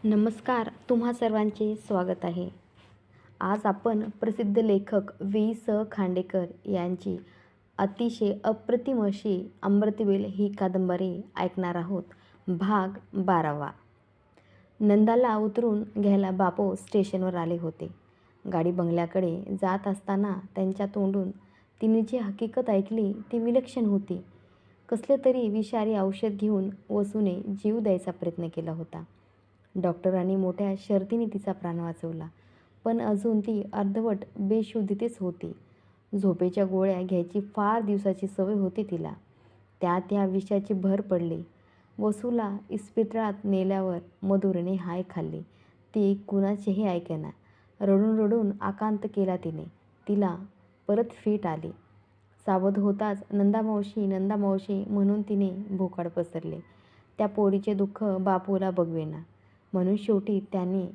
नमस्कार, तुम्हा सर्वांचे स्वागत आहे. आज आपण प्रसिद्ध लेखक वि. स. खांडेकर यांची अतिशय अप्रतिम अशी अमृतवेल ही कादंबरी ऐकणार आहोत. भाग 12वा. नंदाला उतरून घ्यायला बापू स्टेशनवर आले होते. गाडी बंगल्याकडे जात असताना त्यांच्या तोंडून तिने जी हकीकत ऐकली ती विलक्षण होती. कसले तरी विषारी औषध घेऊन वसूने जीव द्यायचा प्रयत्न केला होता. डॉक्टरांनी मोठ्या शर्तीने तिचा प्राण वाचवला, पण अजून ती अर्धवट बेशुद्धीतच होती. झोपेच्या गोळ्या घ्यायची फार दिवसाची सवय होती तिला. त्यात या विषयाची भर पडली. वसूला इस्पितळात नेल्यावर मधुरने हाय खाल्ली. ती कुणाचेही ऐकेना. रडून रडून आकांत केला तिने. तिला परत फीट आली. सावध होताच नंदामावशी नंदामावशी म्हणून तिने भोकाड पसरले. त्या पोरीचे दुःख बापूला बघवेना, म्हणून शेवटी त्यांनी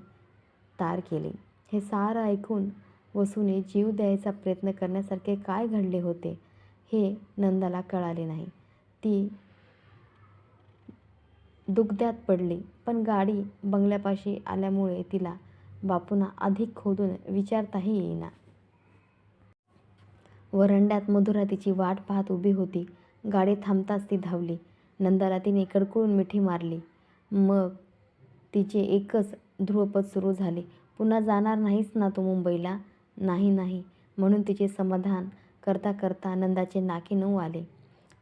तार केली. हे सारं ऐकून वसूने जीव द्यायचा प्रयत्न करण्यासारखे काय घडले होते हे नंदाला कळाले नाही. ती दुग्ध्यात पडली, पण गाडी बंगल्यापाशी आल्यामुळे तिला बापूंना अधिक खोदून विचारताही येईना. वरांड्यात मधुरा तिची वाट पाहत उभी होती. गाडी थांबताच ती धावली. नंदाला तिने कडकडून मिठी मारली. मग तिचे एकच ध्रुवपद सुरू झाले. पुन्हा जाणार नाहीस ना तू मुंबईला? नाही नाही म्हणून तिचे समाधान करता करता नंदाचे नाकी नऊ आले.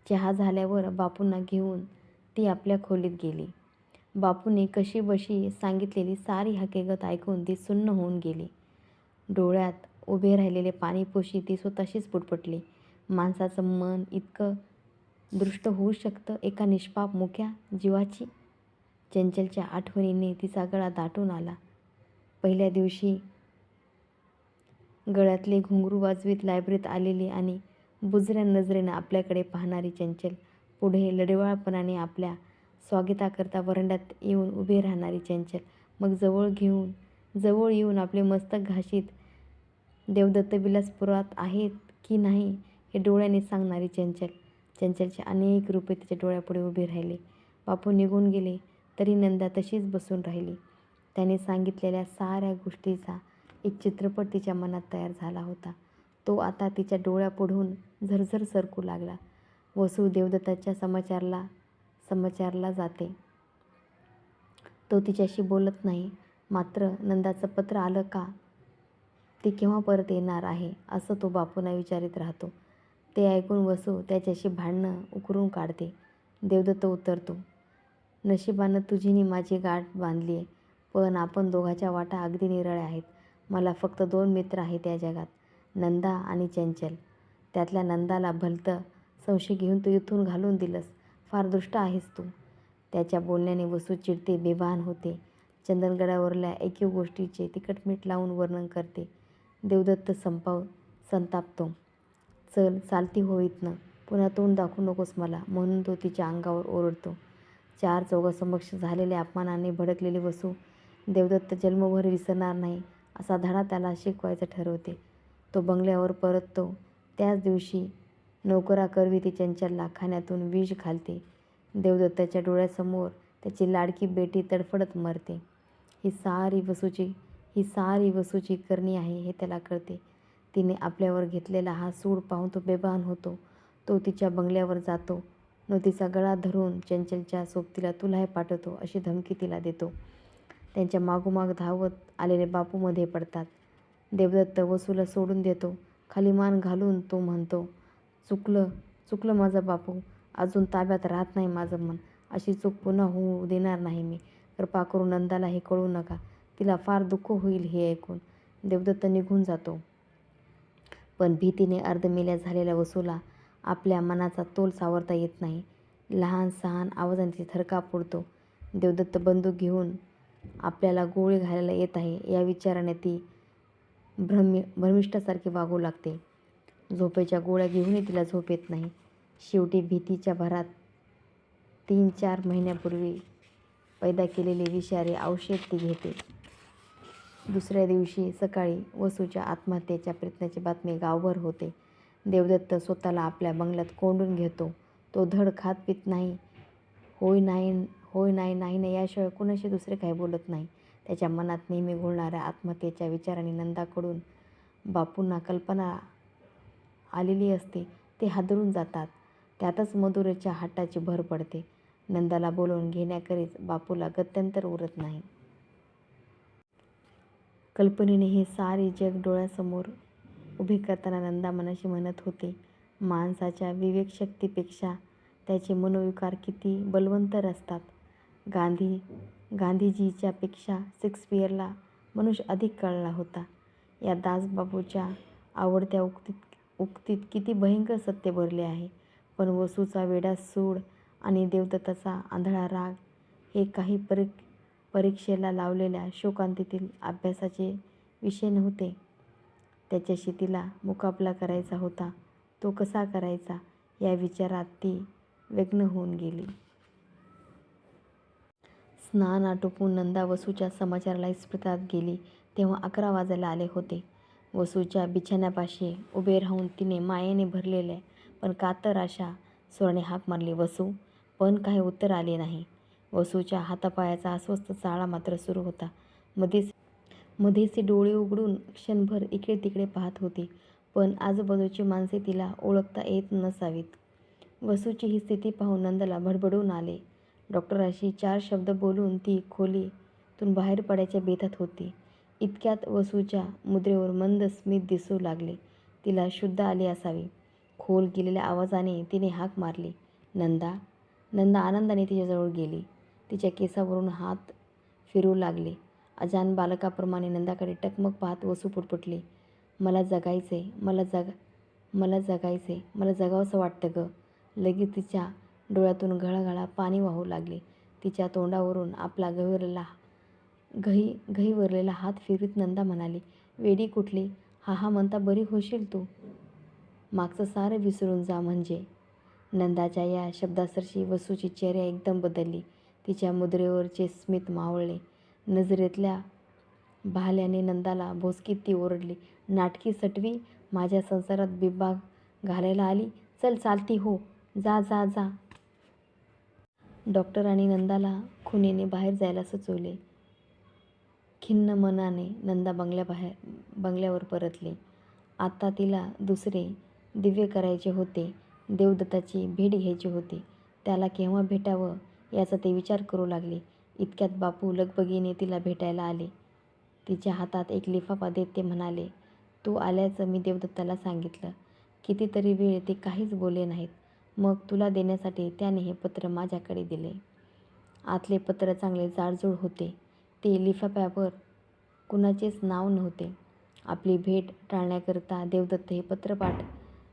चहा झाल्यावर बापूंना घेऊन ती आपल्या खोलीत गेली. बापूंनी कशीबशी सांगितलेली सारी हकीकत ऐकून ती सुन्न होऊन गेली. डोळ्यात उभे राहिलेले पाणीपोशी ती स्वतःशीच पुटपुटली. माणसाचं मन इतकं दृष्ट होऊ शकतं एका निष्पाप मुक्या जीवाची? चंचलच्या आठवणीने तिचा गळा दाटून आला. पहिल्या दिवशी गळ्यातले घुंगरू वाजवीत लायब्ररीत आलेली आणि बुजऱ्या नजरेनं आपल्याकडे पाहणारी चंचल, पुढे लढिवाळपणाने आपल्या स्वागताकरता वरांड्यात येऊन उभी राहणारी चंचल, मग जवळ येऊन आपले मस्तक घाशीत देवदत्त विलासपुरात आहेत की नाही हे डोळ्याने सांगणारी चंचल. चंचलचे अनेक रूपे तिच्या डोळ्यापुढे उभे राहिले. बापू निघून गेले तरी नंदा तशीच बसून राहिली. त्याने सांगितलेल्या साऱ्या गोष्टीचा एक चित्रपट तिच्या मनात तयार झाला होता. तो आता तिच्या डोळ्यापुढून झरझर सरकू लागला. वसू देवदत्ताच्या समाचारला जाते. तो तिच्याशी बोलत नाही. मात्र नंदाचं पत्र आलं का? ती केव्हा परत येणार आहे असं तो बापूंना विचारित राहतो. ते ऐकून वसू त्याच्याशी भांडणं उकरून काढते. देवदत्त उत्तरतो, नशिबानं तुझीनी माझी गाठ बांधली आहे, पण आपण दोघांच्या वाटा अगदी निराळ्या आहेत. मला फक्त 2 मित्र आहेत या जगात, नंदा आणि चंचल. त्यातल्या नंदाला भलतं संशय घेऊन तू इथून घालून दिलंस. फार दुष्ट आहेस तू. त्याच्या बोलण्याने वसू चिडते, बेभान होते. चंदनगडावरल्या ऐकीव गोष्टीचे तिखटमीठ लावून वर्णन करते. देवदत्त संतापतो. चल चालती हो इथनं, पुन्हा तोंड दाखवू नकोस मला, म्हणून तो तिच्या अंगावर ओरडतो. 4 चौघांसमक्ष झालेल्या अपमानाने भडकलेली वसू देवदत्त जन्मभर विसरणार नाही असा धडा त्याला शिकवायचा ठरवते. तो बंगल्यावर परततो त्याच दिवशी नोकराकरवी ती चंचलला खाण्यातून विष घालते. देवदत्ताच्या डोळ्यासमोर त्याची लाडकी बेटी तडफडत मरते. ही सारी वसूची करणी आहे हे त्याला कळते. तिने आपल्यावर घेतलेला हा सूड पाहून तो बेभान होतो. तो तिच्या बंगल्यावर जातो न तिचा गळा धरून चंचलच्या सोबतीला तुलाही पाठवतो अशी धमकी तिला देतो. त्यांच्या मागोमाग धावत आलेले बापू मध्ये पडतात. देवदत्त वसूला सोडून देतो. खाली मान घालून तो म्हणतो, चुकलं माझं बापू, अजून ताब्यात राहत नाही माझं मन. अशी चूक पुन्हा होऊ देणार नाही मी. कृपा करून नंदाला हे कळू नका, तिला फार दुःख होईल हे ऐकून. देवदत्त निघून जातो. पण भीतीने अर्धमेल्या झालेल्या वसूला आपल्या मनाचा तोल सावरता येत नाही. लहान सहान आवाजाने ती थरकाप उडतो. देवदत्त बंदूक घेऊन आपल्याला गोळी घालायला येत आहे या विचाराने ती भ्रमिष्ठासारखी वागू लागते. झोपेच्या गोळ्या घेऊनही तिला झोप येत नाही. शेवटी भीतीच्या भरात 3-4 महिन्यापूर्वी पैदा केलेले विषारी औषध ती घेते. दुसऱ्या दिवशी सकाळी वसूच्या आत्महत्येच्या प्रयत्नाची बातमी गावभर होते. देवदत्त स्वतःला आपल्या बंगल्यात कोंडून घेतो. तो धड खात पीत नाही. होय नाही, नाही नाही याशिवाय कुणाशी दुसरे काही बोलत नाही. त्याच्या मनात नेहमी घोळणाऱ्या आत्महत्येच्या विचारांनी नंदाकडून बापूंना कल्पना आलेली असते. ते हादरून जातात. त्यातच मधुरेच्या हट्टाची भर पडते. नंदाला बोलावून घेण्याकरीच बापूला गत्यंतर उरत नाही. कल्पनेने हे सारे जग डोळ्यासमोर उभे करताना नंदा मनाशी म्हणत होते, माणसाच्या विवेकशक्तीपेक्षा त्याचे मनोविकार किती बलवंतर असतात. गांधीजीच्या पेक्षा शेक्सपियरला मनुष्य अधिक कळला होता. या दासबाबूच्या आवडत्या उक्तीत किती भयंकर सत्य भरले आहे. पण वसूचा वेडा सूड आणि देवदत्ताचा आंधळा राग हे काही परीक्षेला लावलेल्या शोकांतीतील अभ्यासाचे विषय नव्हते. त्याच्याशी तिला मुकाबला करायचा होता. तो कसा करायचा या विचारात ती व्यग्न होऊन गेली. स्नान आटोपून नंदा वसूच्या समाचाराला इस्पितळात गेली तेव्हा 11 वाजायला आले होते. वसूच्या बिछाण्यापाशी उभे राहून तिने मायेने भरलेल्या पण कातर अशा स्वराने हाक मारली, वसू. पण काही उत्तर आले नाही. वसूच्या हातापायाचा अस्वस्थ चाळा मात्र सुरू होता. मध्येच ती डोळे उघडून क्षणभर इकडे तिकडे पाहत होती. पण आजूबाजूची माणसे तिला ओळखता येत नसावीत. वसूची ही स्थिती पाहून नंदाला भडभडून आले. डॉक्टरांशी 4 शब्द बोलून ती खोलीतून बाहेर पडायच्या बेतात होती. इतक्यात वसूच्या मुद्रेवर मंद स्मित दिसू लागले. तिला शुद्ध आले असावे. खोल गेलेल्या आवाजाने तिने हाक मारली, नंदा. नंदा आनंदाने तिच्याजवळ गेली. तिच्या केसावरून हात फिरू लागले. अजान बालकाप्रमाणे नंदाकडे टकमक पाहत वसू पुटपुटली, मला जगायचे, मला जगायचे, मला जगावंसं वाटतं गं. लगेच तिच्या डोळ्यातून घळाघळा पाणी वाहू लागले. तिच्या तोंडावरून आपला गहिवरलेला हात फिरवीत नंदा म्हणाली, वेडी कुठली, हा हा म्हणता बरी होशील तू. मागचं सारं विसरून जा म्हणजे. नंदाच्या या शब्दासरशी वसूची चेहरा एकदम बदलली. तिच्या मुद्रेवरचे स्मित मावळले. नजरेतल्या भाल्याने नंदाला भोसकीत ती ओरडली, नाटकी सटवी, माझ्या संसारात बिबा घालायला आली. चल चालती हो, जा जा जा. डॉक्टरांनी नंदाला खुनेने बाहेर जायला सुचवले. खिन्न मनाने नंदा बंगल्यावर परतली. आता तिला दुसरे दिव्य करायचे होते. देवदत्ताची भेट घ्यायची होती. त्याला केव्हा भेटावं याचा ते विचार करू लागले. इतक्यात बापू लगबगीने तिला भेटायला आले. तिच्या हातात एक लिफाफा देत ते म्हणाले, तू आल्याचं मी देवदत्ताला सांगितलं. कितीतरी वेळ ते काहीच बोलले नाहीत. मग तुला देण्यासाठी त्याने हे पत्र माझ्याकडे दिले. आतले पत्र चांगले जाडजूड होते. ते लिफाफ्यावर कुणाचेच नाव नव्हते. आपली भेट टाळण्याकरता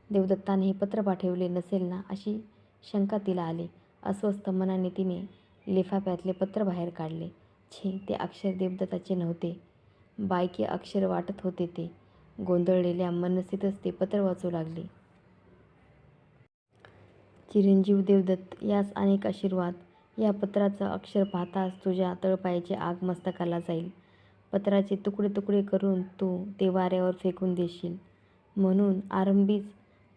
देवदत्ताने हे पत्र पाठवले नसेल ना अशी शंका तिला आली. अस्वस्थ मनाने तिने लिफाफ्यातले पत्र बाहेर काढले. छे, ते अक्षर देवदत्ताचे नव्हते. बायकी अक्षर वाटत होते ते. गोंधळलेल्या मनस्थितीतच ते पत्र वाचू लागली. चिरंजीव देवदत्त, यास अनेक आशीर्वाद. या पत्राचं अक्षर पाहताच तुझ्या तळपायाची आग मस्तकाला जाईल. पत्राचे तुकडे तुकडे करून तू ते वाऱ्यावर फेकून देशील म्हणून आरंभीच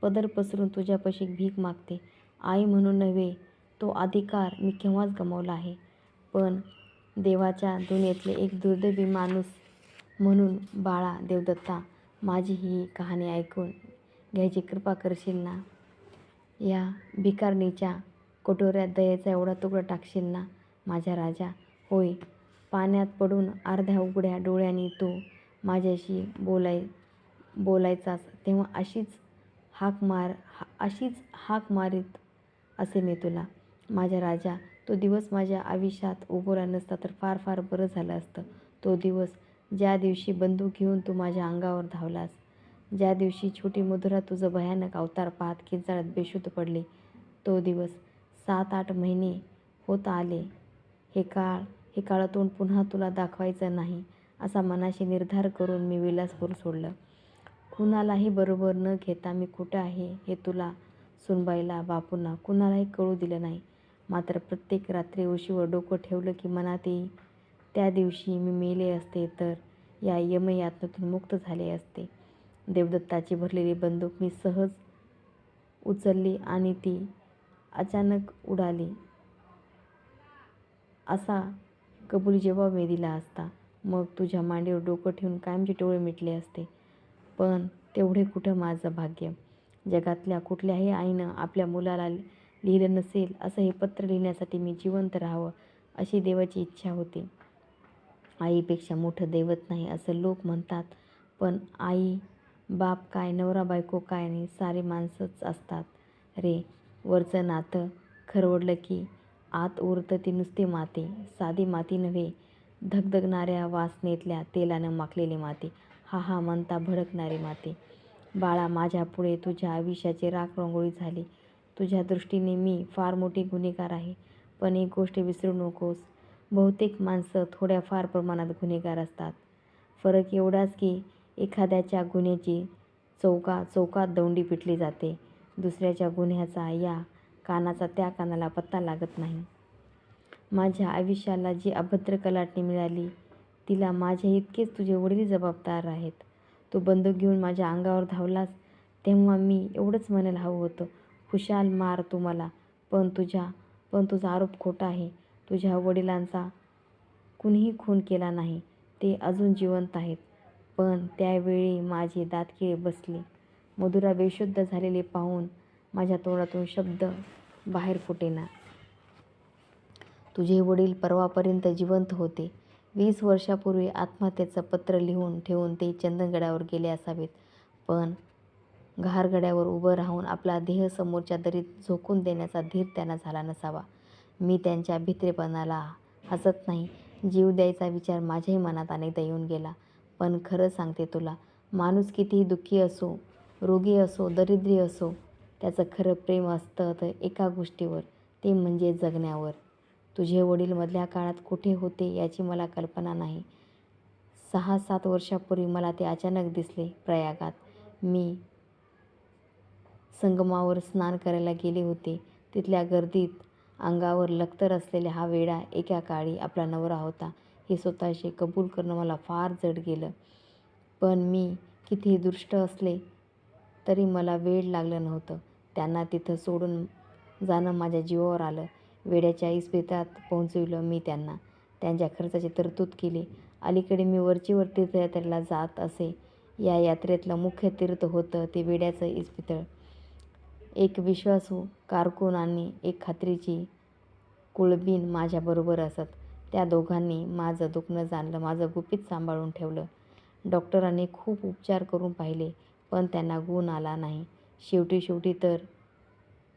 पदर पसरून तुझ्यापाशी भीक मागते. आई म्हणून नव्हे, तो अधिकार मी केव्हाच गमावला आहे. पण देवाच्या दुनियेतले एक दुर्दैवी माणूस म्हणून बाळा देवदत्ता, माझी ही कहाणी ऐकून घ्यायची कृपा करशील ना. या भिकारणीच्या कटोऱ्यात दयेचा एवढा तुकडा टाकशील ना माझ्या राजा. होय, पाण्यात पडून अर्ध्या उघड्या डोळ्यांनी तू माझ्याशी बोलायचास तेव्हा अशीच हाक मारीत असे मी तुला. माझ्या राजा, तो दिवस माझ्या आयुष्यात उगवला नसता तर फार फार बरं झालं असतं. तो दिवस, ज्या दिवशी बंदूक घेऊन तू माझ्या अंगावर धावलास, ज्या दिवशी छोटी मधुरा तुझं भयानक अवतार पाहत किंचाळत बेशुद्ध पडली. तो दिवस. 7-8 महिने होत आले. हे काळं तोंड पुन्हा तुला दाखवायचं नाही असा मनाशी निर्धार करून मी विलासपूर सोडलं. कुणालाही बरोबर न घेता मी कुठे आहे हे तुला, सुनबाईला, बापूंना कुणालाही कळू दिलं नाही. मात्र प्रत्येक रात्री उशीवर डोकं ठेवलं की मनात येई, त्या दिवशी मी मेले असते तर या यमयातनेतून मुक्त झाले असते. देवदत्ताची भरलेली बंदूक मी सहज उचलली आणि ती अचानक उडाली. असा कबूल जवाब मी दिला असता. मग तुझ्या मांडीवर डोकं ठेवून कायमचे डोळे मिटले असते. पण तेवढे कुठं माझं भाग्य. जगातल्या कुठल्याही आईनं आपल्या मुलाला लिहिलं नसेल असं हे पत्र लिहिण्यासाठी मी जिवंत राहावं अशी देवाची इच्छा होती. आईपेक्षा मोठं दैवत नाही असं लोक म्हणतात, पण आई बाप काय, नवरा बायको काय नाही, सारी माणसंच असतात रे. वरचं नातं खरवडलं की आत उरतं ती नुसती माती. साधी माती नव्हे, धगधगणाऱ्या वासनेतल्या तेलानं माखलेली माती. हा हा म्हणता भडकणारी माती. बाळा, माझ्या पुढे तुझ्या आयुष्याची राख रांगोळी झाली. तुझ्या दृष्टीने मी फार मोठी गुन्हेगार आहे. पण एक गोष्ट विसरू नकोस, बहुतेक माणसं थोड्याफार प्रमाणात गुन्हेगार असतात. फरक एवढाच की एखाद्याच्या गुन्ह्याची चौकात दौंडी पिटली जाते, दुसऱ्याच्या गुन्ह्याचा या कानाचा त्या कानाला पत्ता लागत नाही. माझ्या आयुष्याला जी अभद्र कलाटणी मिळाली तिला माझ्या इतकेच तुझे वडील जबाबदार आहेत. तू बंदूक घेऊन माझ्या अंगावर धावलास तेव्हा मी एवढंच म्हणायला हवं होतं, खुशाल मार तू मला. पण तुझा आरोप खोटा आहे. तुझ्या वडिलांचा कुणीही खून केला नाही. ते अजून जिवंत आहेत. पण त्यावेळी माझी दातखिळी बसली. मधुरा बेशुद्ध झालेली पाहून माझ्या तोंडातून शब्द बाहेर फुटेना. तुझे वडील परवापर्यंत जिवंत होते. 20 वर्षापूर्वी आत्महत्येचं पत्र लिहून ठेवून ते चंदनगडावर गेले असावेत. पण घारगड्यावर उभं राहून आपला देह समोरच्या दरीत झोकून देण्याचा धीर त्यांना झाला नसावा. मी त्यांच्या भित्रेपणाला हसत नाही. जीव द्यायचा विचार माझ्याही मनात अनेकदा येऊन गेला. पण खरं सांगते तुला, माणूस कितीही दुःखी असो, रोगी असो, दरिद्री असो, त्याचं खरं प्रेम असतं तर एका गोष्टीवर, ते म्हणजे जगण्यावर. तुझे वडील मधल्या काळात कुठे होते याची मला कल्पना नाही. 6-7 वर्षापूर्वी मला ते अचानक दिसले प्रयागात. मी संगमावर स्नान करायला गेले होते. तिथल्या गर्दीत अंगावर लख्तर असलेला हा वेडा एका काळी आपला नवरा होता हे स्वतःशी कबूल करणं मला फार जड गेलं. पण मी कितीही दुष्ट असले तरी मला वेड लागलं नव्हतं. त्यांना तिथं सोडून जाणं माझ्या जीवावर आलं. वेड्याच्या इस्पितळात पोहोचविलं मी त्यांना. त्यांच्या खर्चाची तरतूद केली. अलीकडे मी वरचेवर तीर्थयात्रेला जात असे. या यात्रेतलं मुख्य तीर्थ होतं ते वेड्याचं इस्पितळ. एक विश्वासू कारकून आणि एक खात्रीची कुळबीण माझ्याबरोबर असत. त्या दोघांनी माझं दुखणं जाणलं, माझं गुपित सांभाळून ठेवलं. डॉक्टरांनी खूप उपचार करून पाहिले, पण त्यांना गुण आला नाही. शेवटी तर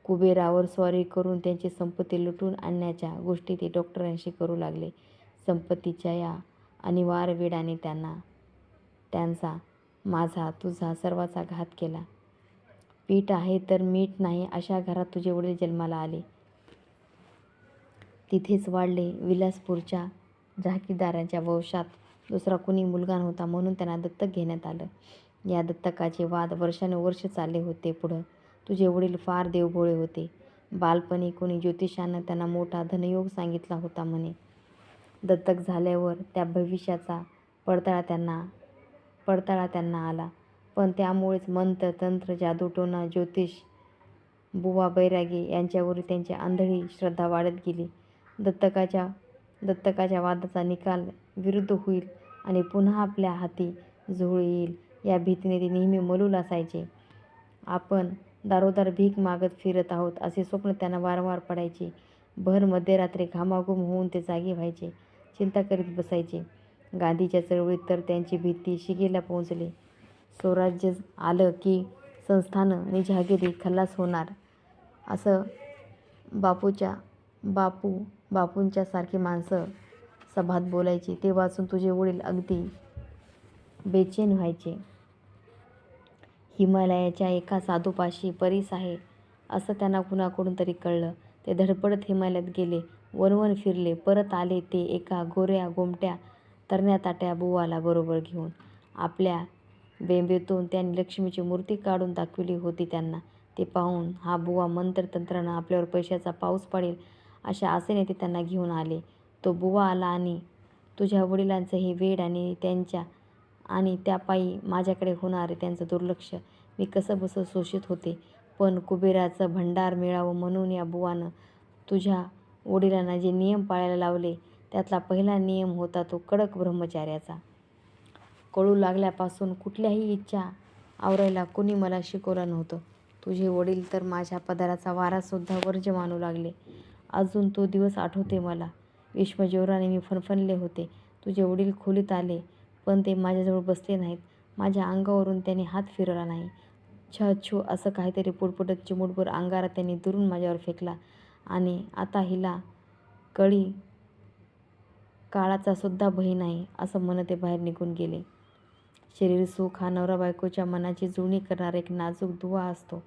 कुबेरावर स्वारी करून त्यांची संपत्ती लुटून आणण्याच्या गोष्टी ते डॉक्टरांशी करू लागले. संपत्तीच्या या अनिवार्य वेडाने त्यांचा, माझा, तुझा सर्वांचा घात केला. पीठ आहे तर मीठ नाही अशा घरात तुझे वडील जन्माला आले. तिथेच वाढले. विलासपूरच्या जहागीरदाराच्या वंशात दुसरा कुणी मुलगा नव्हता म्हणून त्यांना दत्तक घेण्यात आलं. या दत्तकाचे वाद वर्षानुवर्षे चालले होते. पुढं तुझे वडील फार देवभोळे होते. बालपणी कोणी ज्योतिषानं त्यांना मोठा धनयोग सांगितला होता म्हणे. दत्तक झाल्यावर त्या भविष्याचा पडताळा त्यांना आला. पण त्यामुळेच मंत्र, तंत्र, जादूटोणा, ज्योतिष, बुवा बैरागी यांच्यावर त्यांची आंधळी श्रद्धा वाढत गेली. दत्तकाच्या वादाचा निकाल विरुद्ध होईल आणि पुन्हा आपल्या हाती झोळ येईल या भीतीने ते नेहमी मलूल असायचे. आपण दारोदार भीक मागत फिरत आहोत असे स्वप्न त्यांना वारंवार पडायचे. भर मध्यरात्री घामाघूम होऊन ते जागे व्हायचे, चिंता करीत बसायचे. गांधीच्या चळवळीत तर त्यांची भीती शिगेला पोहोचली. स्वराज्य आलं की संस्थानं आणि जहागिरी खल्लास होणार असं बापूंच्या सारखी माणसं सभात बोलायची. ते वाचून तुझे वडील अगदी बेचैन व्हायचे. हिमालयाच्या एका साधूपाशी परीस आहे असं त्यांना कुणाकडून तरी कळलं. ते धडपडत हिमालयात गेले, वणवण फिरले, परत आले ते एका गोऱ्या गोमट्या तरण्याताट्या बुवाला बरोबर घेऊन. आपल्या बेंबीतून त्यांनी लक्ष्मीची मूर्ती काढून दाखविली होती त्यांना. ते पाहून हा बुवा मंत्रतंत्रानं आपल्यावर पैशाचा पाऊस पाडेल अशा आशेने ते त्यांना घेऊन आले. तो बुवा आला आणि तुझ्या वडिलांचं हे वेड आणि त्यापायी माझ्याकडे होणारे त्यांचं दुर्लक्ष मी कसंबसं सोसत होते. पण कुबेराचं भंडार मिळावं म्हणून या बुवानं तुझ्या वडिलांना जे नियम पाळायला लावले त्यातला पहिला नियम होता तो कडक ब्रह्मचार्याचा. कळू लागल्यापासून कुठल्याही इच्छा आवरायला कुणी मला शिकवलं नव्हतं. तुझे वडील तर माझ्या पदराचा वारासुद्धा वर्ज्य मानू लागले. अजून तो दिवस आठवते मला. विषमज्वराने मी फणफणले होते. तुझे वडील खोलीत आले, पण ते माझ्याजवळ बसले नाहीत. माझ्या अंगावरून त्यांनी हात फिरवला नाही. छू असं काहीतरी पुटपुटत चिमूटभर अंगारा त्यांनी दुरून माझ्यावर फेकला आणि आता हिला कळी काळाचा सुद्धा भय नाही असं म्हणत ते बाहेर निघून गेले. शरीर सुख हा नवरा बायकोच्या मनाची जुळणी करणारा एक नाजूक दुवा असतो.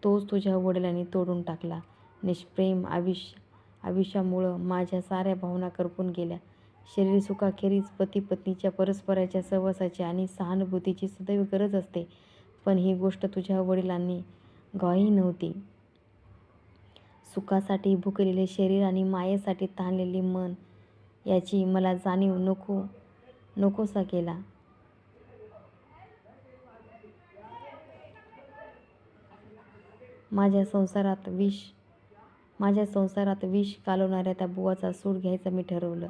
तोच तुझ्या वडिलांनी तोडून टाकला. निष्प्रेम आयुष्यामुळं माझ्या साऱ्या भावना करपून गेल्या. शरीर सुखाखेरीज पती पत्नीच्या परस्पराच्या सहवासाची आणि सहानुभूतीची सदैव गरज असते, पण ही गोष्ट तुझ्या वडिलांनी ग्वाही नव्हती. सुखासाठी भुकलेले शरीर आणि मायेसाठी तहानलेली मन याची मला जाणीव नकोसा केला. माझ्या संसारात विष कालवणाऱ्या त्या बुवाचा सूड घ्यायचा मी ठरवलं.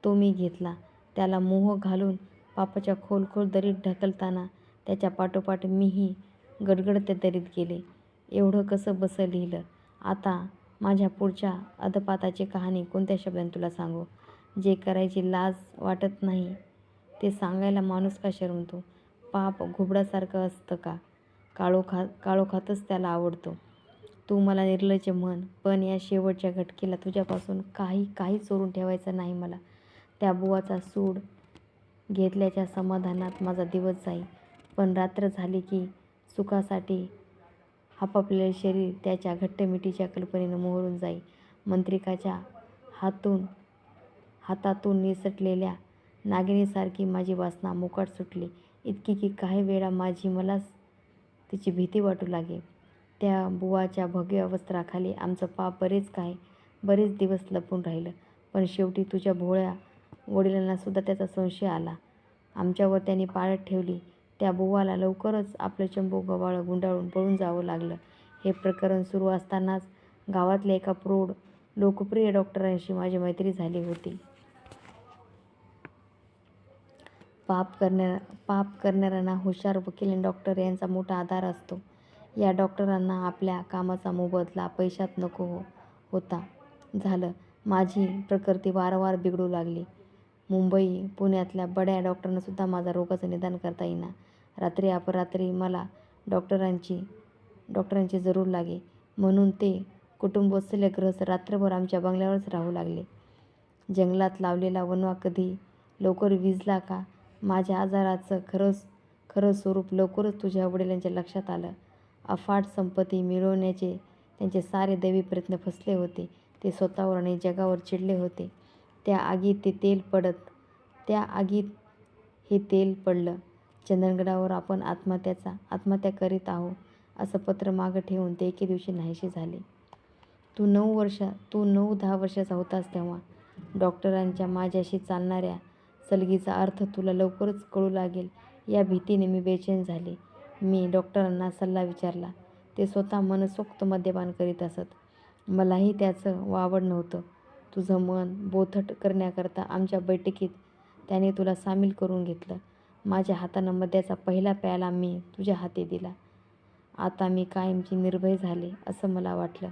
तो मी घेतला. त्याला मोह घालून पापाच्या खोल दरीत ढकलताना त्याच्या पाठोपाठ मीही गडगडत्या दरीत गेले. एवढं कसं बसं लिहिलं. आता माझ्या पुढच्या अधपाताची कहाणी कोणत्या शब्दांत तुला सांगू? जे करायची लाज वाटत नाही ते सांगायला माणूस का शरमतो? पाप घुबडासारखं असतं का? काळोखातच त्याला आवडतो. तू मला निर्लज्ज म्हण, पण या शेवटच्या घटकेला तुझ्यापासून काही चोरून ठेवायचं नाही मला. त्या बुवाचा सूड घेतल्याच्या समाधानात माझा दिवस जाई, पण रात्र झाली की सुखासाठी हापापलेले शरीर त्याच्या घट्टमिठीच्या कल्पनेनं मोहरून जाई. मंत्रिकाच्या हातातून निसटलेल्या नागिनीसारखी माझी वासना मोकाट सुटली, इतकी की काही वेळा मलाच तिची भीती वाटू लागे. त्या बुवाच्या भगव्या वस्त्राखाली आमचं पाप बरेच दिवस लपून राहिलं, पण शेवटी तुझ्या भोळ्या वडिलांनासुद्धा त्याचा संशय आला. आमच्यावर त्यांनी पाळत ठेवली. त्या बुवाला लवकरच आपलं चंबू गव्हाळं गुंडाळून पळून जावं लागलं. हे प्रकरण सुरू असतानाच गावातल्या एका प्रौढ लोकप्रिय डॉक्टरांशी माझी मैत्री झाली होती. पाप करणाऱ्यांना हुशार वकील आणि डॉक्टर यांचा मोठा आधार असतो. या डॉक्टरांना आपल्या कामाचा मोबदला पैशात नको होता. झालं, माझी प्रकृती वारंवार बिघडू लागली. मुंबई पुण्यातल्या बड्या डॉक्टरांनासुद्धा माझ्या रोगाचं निदान करता येईना. रात्री अपरात्री मला डॉक्टरांची जरूर लागे, म्हणून ते कुटुंबवत्सल गृहस्थ रात्रभर आमच्या बंगल्यावरच राहू लागले. जंगलात लावलेला वणवा कधी लवकर विझला का? माझ्या आजाराचं खरं स्वरूप लवकरच तुझ्या वडिलांच्या लक्षात आलं. अफाट संपत्ती मिळवण्याचे त्यांचे सारे दैवी प्रयत्न फसले होते. ते स्वतःवर आणि जगावर चिडले होते. त्या आगीत हे तेल पडलं. चंदनगडावर आपण आत्महत्या करीत आहो असं पत्र मागं ठेवून ते एके दिवशी नाहीसे झाले. तू 9-10 वर्षाचा होतास तेव्हा. डॉक्टरांच्या माझ्याशी चालणाऱ्या सलगीचा अर्थ तुला लवकरच कळू लागेल या भीतीने मी बेचैन झाले. मी डॉक्टरांना सल्ला विचारला. ते स्वतः मनसोक्त मद्यपान करीत असत. मलाही त्याचं वावड नव्हतं. तुझं मन बोथट करण्याकरता आमच्या बैठकीत त्याने तुला सामील करून घेतलं. माझ्या हातानं मद्याचा पहिला प्याला मी तुझ्या हाती दिला. आता मी कायमची निर्भय झाले असं मला वाटलं.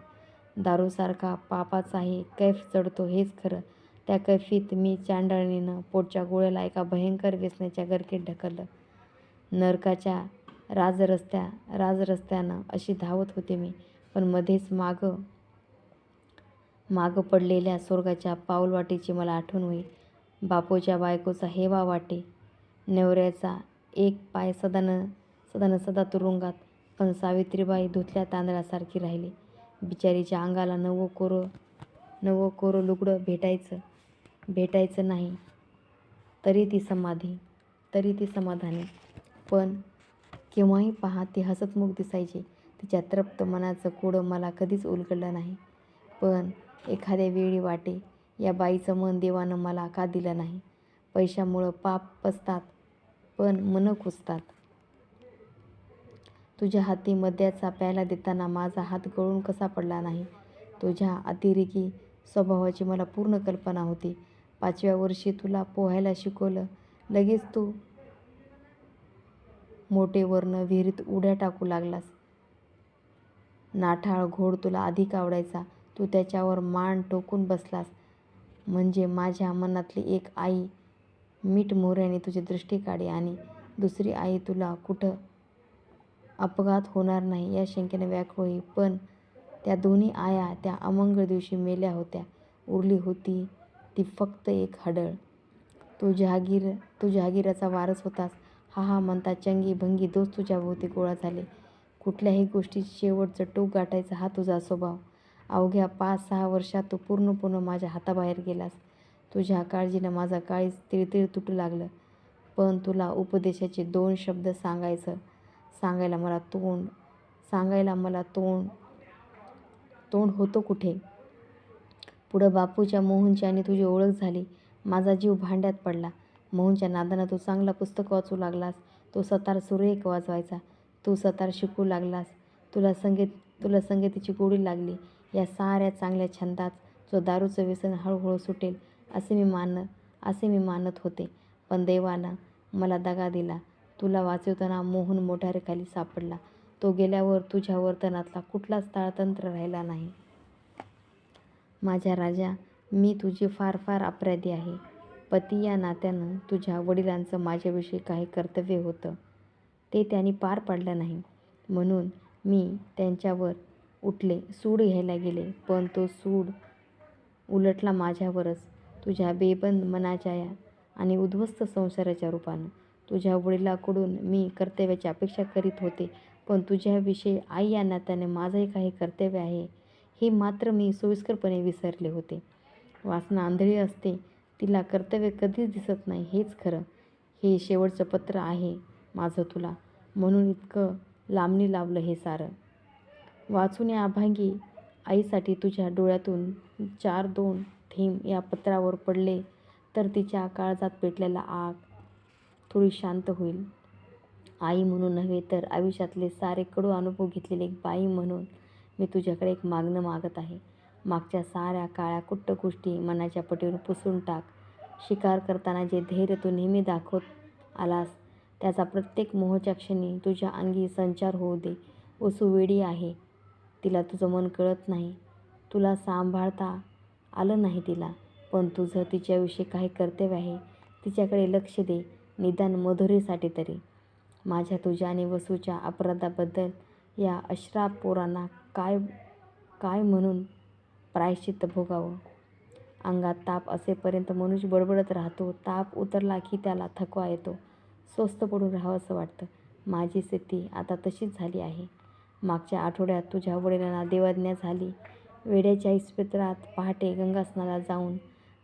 दारूसारखा पापाचाही कैफ चढतो हेच खरं. त्या कैफीत मी चांडाळणीनं पोटच्या गोळ्याला एका भयंकर व्यसनाच्या गर्केत ढकललं. नरकाच्या राजरस्त्यानं अशी धावत होते मी, पण मध्येच मागं पडलेल्या स्वर्गाच्या पाऊलवाटेची मला आठवण होई. बापूच्या बायकोचा हेवा वाटे. नवऱ्याचा एक पाय सदा तुरुंगात, पण सावित्रीबाई धुतल्या तांदळासारखी राहिली. बिचारीच्या अंगाला नवं कोरं लुगडं भेटायचं नाही, तरी ती समाधानी. पण केव्हाही पहा ती हसतमुख दिसायची. तिच्या तृप्त मनाचं कोडं मला कधीच उलगडलं नाही. पण एखाद्या वेळी वाटे, या बाईचं मन देवानं मला का दिलं नाही? पैशामुळं पाप पचतात, पण मनं कुचतात. तुझ्या हाती मद्याचा प्याला देताना माझा हात गळून कसा पडला नाही? तुझ्या अतिरेकी स्वभावाची मला पूर्ण कल्पना होती. 5व्या वर्षी तुला पोहायला शिकवलं, लगेच तू मोठे वर्ण विहिरीत उड्या टाकू लागलास. नाठाळ घोड तुला अधिक आवडायचा. तू त्याच्यावर मान टोकून बसलास म्हणजे माझ्या मनातली एक आई मीठ मोहऱ्याने तुझी दृष्टी काढी आणि दुसरी आई तुला कुठं अपघात होणार नाही या शंकेने व्याकुळ होई. पण त्या दोन्ही आया त्या अमंगळ दिवशी मेल्या होत्या. उरली होती ती फक्त एक हडळ. तू जहागीराचा वारस होतास. हा हा म्हणता चंगी भंगी दोस्त तुझ्या भोवती गोळा झाले. कुठल्याही गोष्टीत शेवटचं टोक गाठायचा हा तुझा स्वभाव. अवघ्या 5-6 वर्षात तू पूर्णपणे माझ्या हाताबाहेर गेलास. तुझ्या काळजीनं माझं काळीज तिळतिळ तुटू लागलं. पण तुला उपदेशाचे 2 शब्द सांगायला मला तोंड होतं कुठे. पुढं बापूच्या, मोहनची आणि तुझी ओळख झाली. माझा जीव भांड्यात पडला. मोहनच्या नादानं तू चांगला पुस्तक वाचू लागलास. तो सतार सुरेख वाजवायचा. तू सतार शिकू लागलास. तुला संगीताची गोडी लागली. या साऱ्या चांगल्या छंदात जो दारूचं व्यसन हळूहळू सुटेल असे मी मानत होते. पण देवानं मला दगा दिला. तुला वाचवताना मोहन मोटारीखाली सापडला. तो गेल्यावर तुझ्या वर्तनातला कुठलाच ताळतंत्र राहिला नाही. माझ्या राजा, मी तुझी फार फार अपराधी आहे. पती या नात्यानं तुझ्या वडिलांचं माझ्याविषयी काही कर्तव्य होतं. ते त्यांनी पार पाडलं नाही. म्हणून मी त्यांच्यावर उठले, सूड घ्यायला गेले. पण तो सूड उलटला माझ्यावरच. तुझ्या बेबंद मनाच्या आणि उद्ध्वस्त संसाराच्या रूपानं. तुझ्या वडिलांकडून मी कर्तव्याची अपेक्षा करीत होते. पण तुझ्याविषयी आई या नात्याने माझंही काही कर्तव्य आहे हे मात्र मी सोयीस्करपणे विसरले होते. वासना आंधळी असते, तिला कर्तव्य कधीच दिसत नाही हेच खरं. हे शेवटचं पत्र आहे माझं तुला, म्हणून इतकं लांबणी लावलं हे सारं. वाचून या अभागी आईसाठी तुझ्या डोळ्यातून 4-2 थेंब या पत्रावर पडले तर तिच्या काळजात पेटलेला आग थोडी शांत होईल. आई म्हणून नव्हे तर आयुष्यातले सारे कडू अनुभव घेतलेली एक बाई म्हणून मी तुझ्याकडे एक मागणं मागत आहे. मागच्या साऱ्या काळ्या कुट्ट गोष्टी मनाच्या पटीवर पुसून टाक. शिकार करताना जे धैर्य तू नेहमी दाखवत आलास त्याचा प्रत्येक मोहाच्या क्षणी तुझ्या अंगी संचार होऊ दे. वसू वेडी आहे. तिला तुझं मन कळत नाही. तुला सांभाळता आलं नाही तिला. पण तुझं तिच्याविषयी काही कर्तव्य आहे. तिच्याकडे लक्ष दे, निदान मधुरेसाठी तरी. माझ्या, तुझ्या आणि वसूच्या अपराधाबद्दल या अश्राप पोरांना काय म्हणून प्रायश्चित्त भोगावं. अंगात ताप असेपर्यंत मनुष्य बडबडत राहतो. ताप उतरला की त्याला थकवा येतो. स्वस्थ पडून राहावंसं वाटतं. माझी स्थिती आता तशीच झाली आहे. मागच्या आठवड्यात तुझ्या वडिलांना देवाज्ञा झाली. वेड्याच्या इस्पितळात पहाटे गंगास्नानाला जाऊन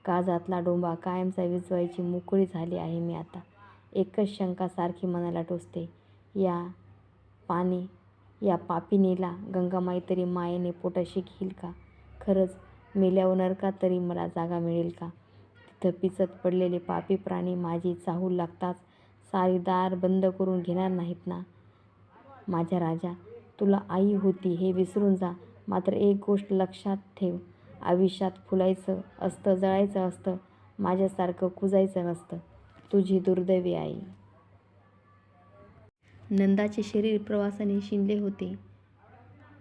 काळजातला डोंबा कायमचा विझवायची मोकळी झाली आहे मी आता. एकच शंका सारखी मनाला टोचते. या पापिनीला गंगामाई तरी मायेने पोटाशी घेईल का? खरंच मेल्यावर नरकात तरी मला जागा मिळेल का? तिथं पिचत पडलेले पापी प्राणी माझी चाहूल लागताच सारी दार बंद करून घेणार नाहीत ना? माझ्या राजा, तुला आई होती हे विसरून जा. मात्र एक गोष्ट लक्षात ठेव. आयुष्यात फुलायचं असतं, जळायचं असतं, माझ्यासारखं कुजायचं नसतं. तुझी दुर्दैवी आई. नंदाचे शरीर प्रवासाने शिणले होते.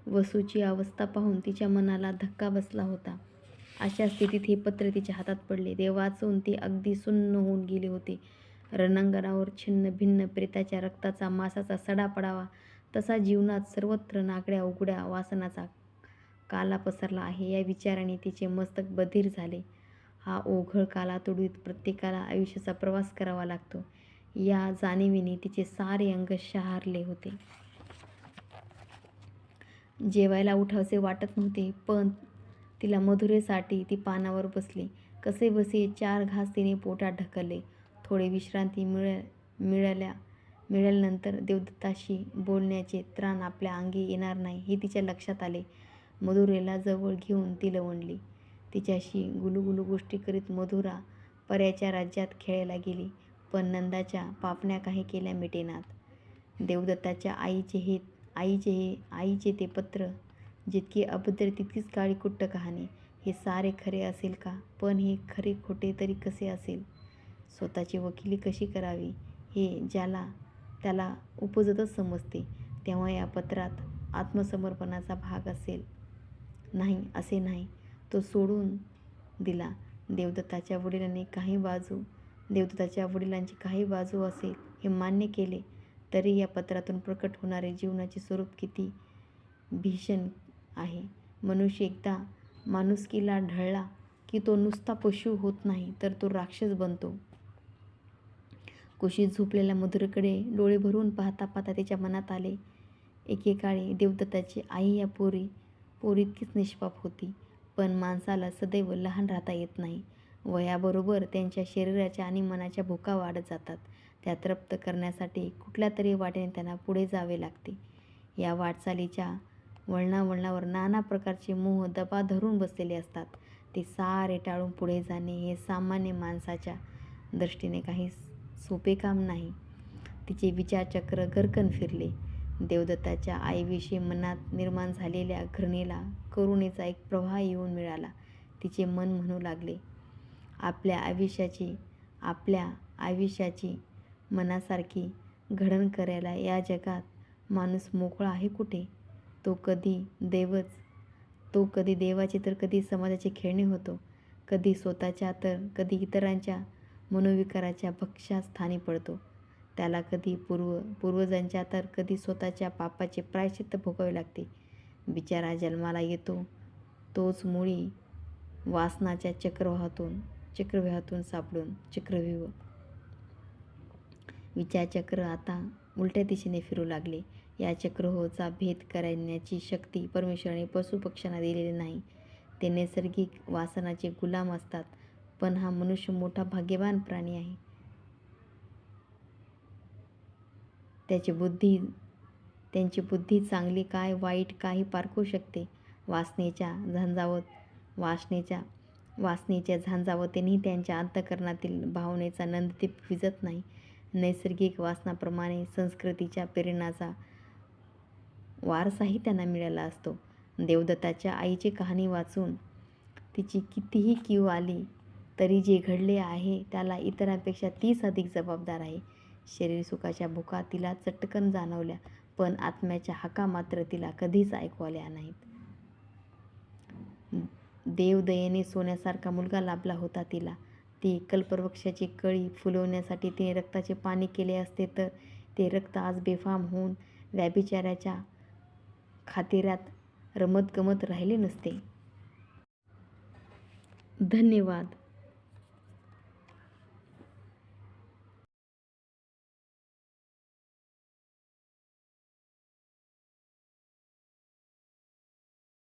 वसूची अवस्था पाहून तिच्या मनाला धक्का बसला होता. अशा स्थितीत हे पत्र तिच्या हातात पडले. ते वाचून ती अगदी सुन्न होऊन गेली होती. रणांगणावर छिन्न भिन्न प्रेताच्या रक्ताचा मांसाचा सडा पडावा तसा जीवनात सर्वत्र नाकड्या उघड्या वासनाचा काला पसरला आहे या विचाराने तिचे मस्तक बधीर झाले. हा ओघळ कालातुडवीत प्रत्येकाला आयुष्याचा प्रवास करावा लागतो या जाणिवेने तिचे सारे अंग शहारले होते. जेवायला उठावसे वाटत नव्हते. पण तिला मधुरेसाठी ती पानावर बसली. कसेबसे 4 घास तिने पोटात ढकलले. थोडी विश्रांती मिळाल्यानंतर देवदत्ताशी बोलण्याचे त्राण आपल्या अंगी येणार नाही हे तिच्या लक्षात आले. मधुरेला जवळ घेऊन ती लवंडली. तिच्याशी गुलुगुलू गोष्टी करीत मधुरा पऱ्याच्या राज्यात खेळायला गेली. पण नंदाच्या पापण्या काही केल्या मिटेनात. देवदत्ताच्या आईचे ते पत्र जितकी अभद्र तितकीच काळीकुट्ट कहाणी. हे सारे खरे असेल का? पण हे खरे खोटे तरी कसे असेल? स्वतःची वकिली कशी करावी हे ज्याला त्याला उपजतच समजते. तेव्हा या पत्रात आत्मसमर्पणाचा भाग असेल? नाही, असे नाही. तो सोडून दिला. देवदत्ताच्या वडिलांची काही बाजू असेल हे मान्य केले तरी या पत्रातून प्रकट होणारे जीवनाचे स्वरूप किती भीषण आहे. मनुष्य एकदा माणुसकीला ढळला की तो नुसता पशु होत नाही तर तो राक्षस बनतो. कुशीत झोपलेल्या मधुरेकडे डोळे भरून पाहता पाहता तिच्या मनात आले, एकेकाळी देवदत्ताची आई या पोरीइतकीच निष्पाप होती. पण माणसाला सदैव लहान राहता येत नाही. वयाबरोबर त्यांच्या शरीराच्या आणि मनाच्या भुका वाढत जातात. त्या तृप्त करण्यासाठी कुठल्या तरी वाटेने त्यांना पुढे जावे लागते. या वाटचालीच्या वळणावर नाना प्रकारचे मोह दबा धरून बसलेले असतात. ते सारे टाळून पुढे जाणे हे सामान्य माणसाच्या दृष्टीने काही सोपे काम नाही. तिचे विचारचक्र गर्रकन फिरले. देवदत्ताच्या आईविषयी मनात निर्माण झालेल्या घृणेला करुणेचा एक प्रवाह येऊन मिळाला. तिचे मन म्हणू लागले, आपल्या आयुष्याची मनासारखी घडण करायला या जगात माणूस मोकळा आहे कुठे? तो कधी देवाचे तर कधी समाजाचे खेळणे होतो. कधी स्वतःच्या तर कधी इतरांच्या मनोविकाराच्या भक्ष्यस्थानी पडतो. त्याला कधी पूर्वजांच्या तर कधी स्वतःच्या पापाचे प्रायश्चित्त भोगावे लागते. बिचारा जन्माला येतो तोच मुळी वासनाच्या चक्रव्यूहातून सापडून चक्रव्यूह. विचारचक्र आता उलट्या दिशेने फिरू लागले. या चक्रव्यूहाचा भेद करण्याची शक्ती परमेश्वराने पशुपक्ष्यांना दिलेली नाही. ते नैसर्गिक वासनाचे गुलाम असतात. पण हा मनुष्य मोठा भाग्यवान प्राणी आहे. त्यांची बुद्धी चांगली काय वाईट काही पारखू शकते. वासनेच्या झांजावतीनेही त्यांच्या अंतःकरणातील भावनेचा नंददीप विझत नाही. नैसर्गिक वासनाप्रमाणे संस्कृतीच्या प्रेरणांचा वारसाही त्यांना मिळाला असतो. देवदत्ताच्या आईची कहाणी वाचून तिची कितीही कीव आली तरी जे घडले आहे त्याला इतरांपेक्षा तीच अधिक जबाबदार आहे. शरीरसुखाच्या भुका तिला चटकन जाणवल्या, पण आत्म्याच्या हाका मात्र तिला कधीच ऐकू आल्या नाहीत. देवदयेने सोन्यासारखा मुलगा लाभला होता तिला. ती कल्पवृक्षाची कळी फुलवण्यासाठी तिने रक्ताचे पाणी केले असते तर ते रक्त आज बेफाम होऊन व्यभिचाराच्या खातिरात रमतगमत राहिले नसते. धन्यवाद.